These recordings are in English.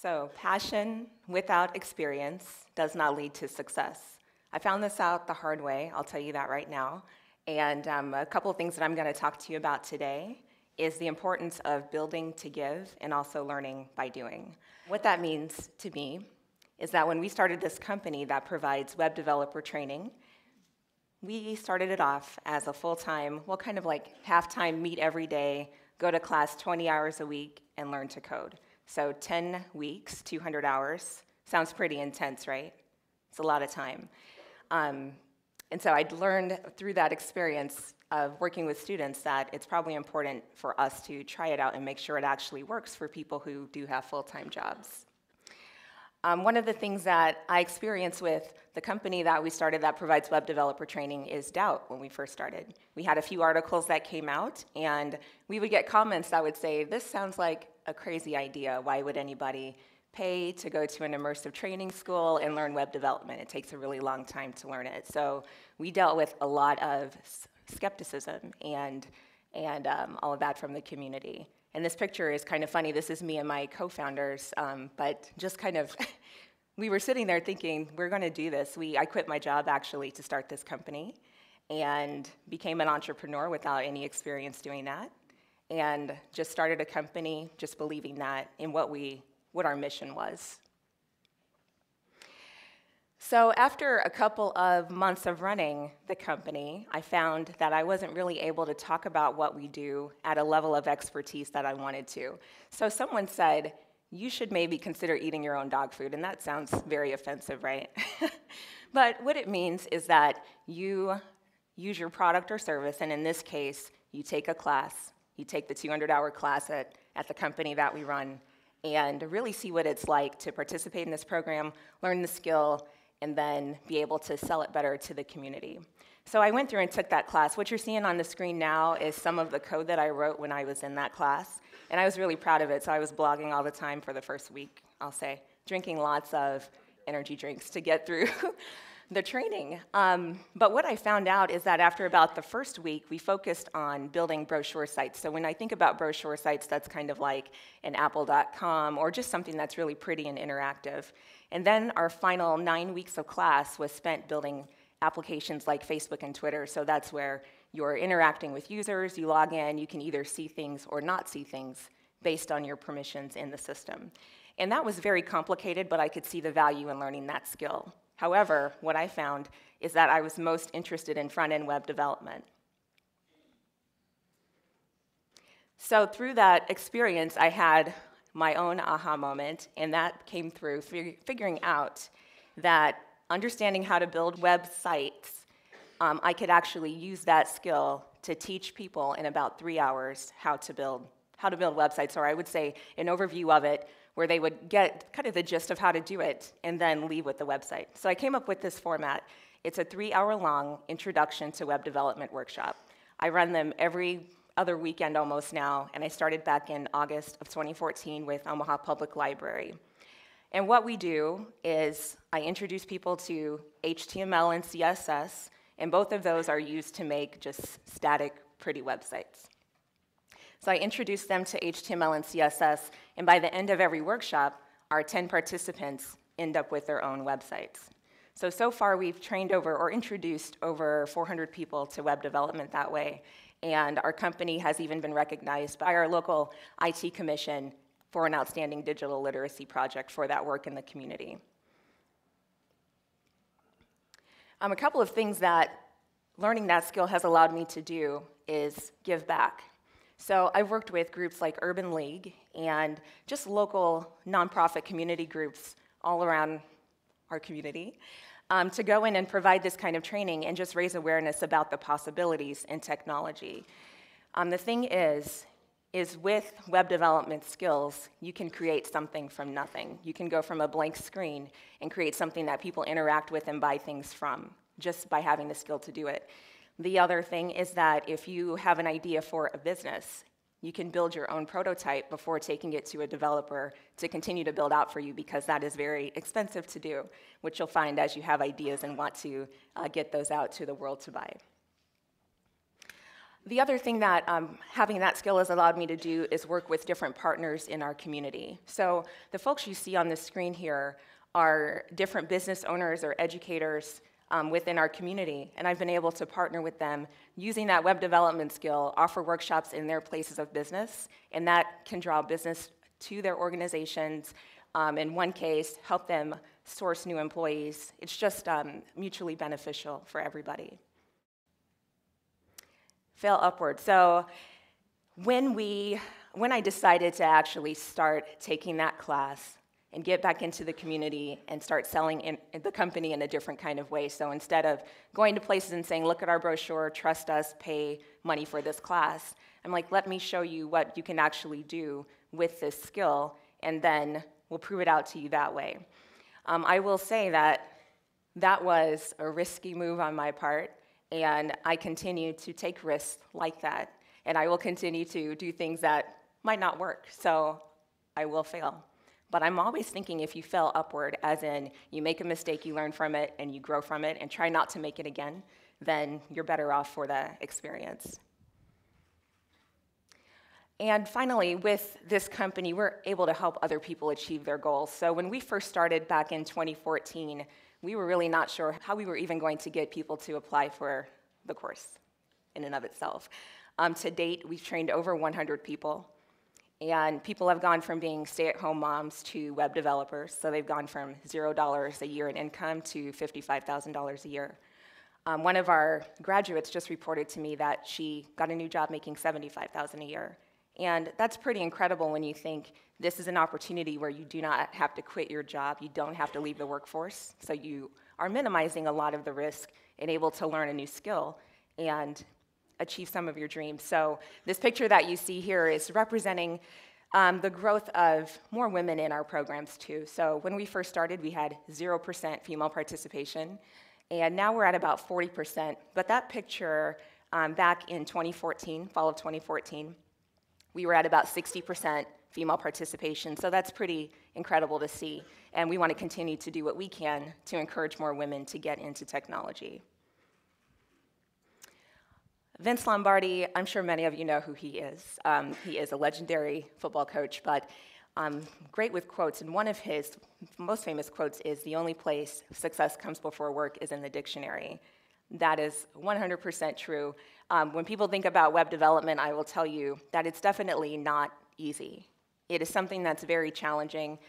So, passion without experience does not lead to success. I found this out the hard way, I'll tell you that right now. And a couple of things that I'm going to talk to you about today is the importance of building to give and also learning by doing. What that means to me is that when we started this company that provides web developer training, we started it off as a full-time, well, kind of like half-time, meet every day, go to class 20 hours a week, and learn to code. So 10 weeks, 200 hours. Sounds pretty intense, right? It's a lot of time. And so I'd learned through that experience of working with students that it's probably important for us to try it out and make sure it actually works for people who do have full-time jobs. One of the things that I experienced with the company that we started that provides web developer training is doubt when we first started. We had a few articles that came out, and we would get comments that would say, this sounds like a crazy idea. Why would anybody pay to go to an immersive training school and learn web development? It takes a really long time to learn it. So we dealt with a lot of skepticism and all of that from the community. And this picture is kind of funny. This is me and my co-founders, but just kind of, we were sitting there thinking, we're going to do this. I quit my job, actually, to start this company and became an entrepreneur without any experience doing that, and just started a company just believing that in what our mission was. So after a couple of months of running the company, I found that I wasn't really able to talk about what we do at a level of expertise that I wanted to. So someone said, you should maybe consider eating your own dog food, and that sounds very offensive, right? But what it means is that you use your product or service, and in this case, you take a class. You take the 200-hour class at the company that we run, and really see what it's like to participate in this program, learn the skill, and then be able to sell it better to the community. So I went through and took that class. What you're seeing on the screen now is some of the code that I wrote when I was in that class, and I was really proud of it, so I was blogging all the time for the first week, I'll say, drinking lots of energy drinks to get through the training. But what I found out is that after about the first week, we focused on building brochure sites. So when I think about brochure sites, that's kind of like an apple.com or just something that's really pretty and interactive. And then our final 9 weeks of class was spent building applications like Facebook and Twitter. So that's where you're interacting with users, you log in, you can either see things or not see things based on your permissions in the system. And that was very complicated, but I could see the value in learning that skill. However, what I found is that I was most interested in front-end web development. So through that experience, I had my own aha moment, and that came through figuring out that understanding how to build websites, I could actually use that skill to teach people in about 3 hours how to build websites, or I would say an overview of it, where they would get kind of the gist of how to do it and then leave with the website. So I came up with this format. It's a 3-hour-long introduction to web development workshop. I run them every other weekend almost now, and I started back in August of 2014 with Omaha Public Library. And what we do is I introduce people to HTML and CSS, and both of those are used to make just static, pretty websites. So I introduce them to HTML and CSS, and by the end of every workshop, our 10 participants end up with their own websites. So far we've trained or introduced over 400 people to web development that way, and our company has even been recognized by our local IT commission for an outstanding digital literacy project for that work in the community. A couple of things that learning that skill has allowed me to do is give back. So I've worked with groups like Urban League and just local nonprofit community groups all around our community to go in and provide this kind of training and just raise awareness about the possibilities in technology. The thing is with web development skills, you can create something from nothing. You can go from a blank screen and create something that people interact with and buy things from just by having the skill to do it. The other thing is that if you have an idea for a business, you can build your own prototype before taking it to a developer to continue to build out for you, because that is very expensive to do, which you'll find as you have ideas and want to get those out to the world to buy. The other thing that having that skill has allowed me to do is work with different partners in our community. So the folks you see on the screen here are different business owners or educators within our community, and I've been able to partner with them using that web development skill, offer workshops in their places of business, and that can draw business to their organizations. In one case, help them source new employees. It's just mutually beneficial for everybody. Fail upward. So when I decided to actually start taking that class and get back into the community and start selling in the company in a different kind of way, so instead of going to places and saying, look at our brochure, trust us, pay money for this class, I'm like, let me show you what you can actually do with this skill, and then we'll prove it out to you that way. I will say that that was a risky move on my part, and I continue to take risks like that, and I will continue to do things that might not work, so I will fail. But I'm always thinking if you fail upward, as in you make a mistake, you learn from it, and you grow from it, and try not to make it again, then you're better off for the experience. And finally, with this company, we're able to help other people achieve their goals. So when we first started back in 2014, we were really not sure how we were even going to get people to apply for the course in and of itself. To date, we've trained over 100 people. And people have gone from being stay-at-home moms to web developers. So they've gone from $0 a year in income to $55,000 a year. One of our graduates just reported to me that she got a new job making $75,000 a year. And that's pretty incredible when you think this is an opportunity where you do not have to quit your job. You don't have to leave the workforce. So you are minimizing a lot of the risk and able to learn a new skill and achieve some of your dreams. So this picture that you see here is representing the growth of more women in our programs too. So when we first started, we had 0% female participation, and now we're at about 40%. But that picture back in 2014, fall of 2014, we were at about 60% female participation. So that's pretty incredible to see. And we want to continue to do what we can to encourage more women to get into technology. Vince Lombardi, I'm sure many of you know who he is. He is a legendary football coach, but great with quotes. And one of his most famous quotes is, "The only place success comes before work is in the dictionary." That is 100% true. When people think about web development, I will tell you that it's definitely not easy. It is something that's very challenging,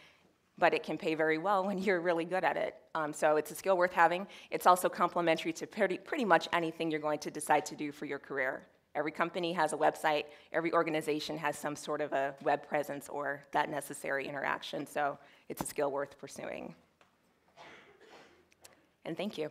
but it can pay very well when you're really good at it. So it's a skill worth having. It's also complementary to pretty much anything you're going to decide to do for your career. Every company has a website. Every organization has some sort of a web presence or that necessary interaction. So it's a skill worth pursuing. And thank you.